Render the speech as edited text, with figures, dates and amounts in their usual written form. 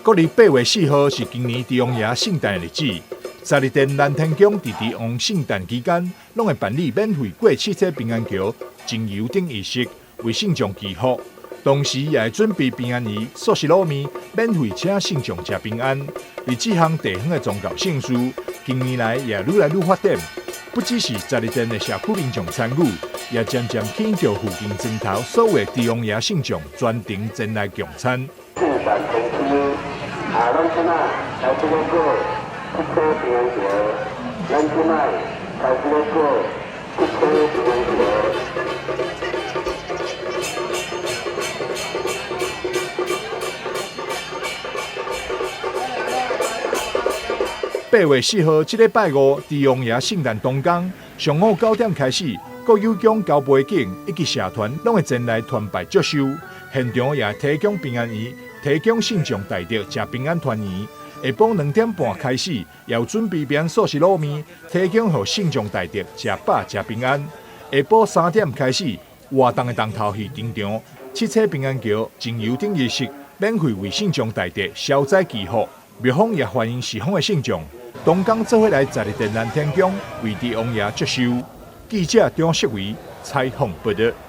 国历8月4号是今年帝王爷圣诞的日子，十二殿南天宫伫帝王圣诞期间，拢会办理免费过汽车平安桥精油等仪式，为圣众祈福。同时也会准备平安仪、素食卤面，免费请圣众食平安。而这项地方的宗教圣事，近年来也愈来愈发展。不只是十二殿的社区民众参与，也渐渐吸引到附近镇头所有帝王爷圣众专程前来共餐。圣诞同时，咱即摆开始咧过汽车平安桥，咱即摆开始咧过汽车平安桥。8月4号，这个拜五，帝王爷圣诞当天，上午9点开始，各有奖交杯警以及社团拢会前来团拜接收，现场也提供平安仪，提供圣众大德食平安团圆。下晡2点半开始，也有准备平安素食卤面，提供予圣众大德食饱食平安。下晡3点开始，活动的重头戏登场，汽车平安桥精油等仪式，免费为圣众大德消灾祈福。庙方也欢迎四方的圣众，同工做伙来十二殿南天宫为帝王爷接收。记者张世维采访报道。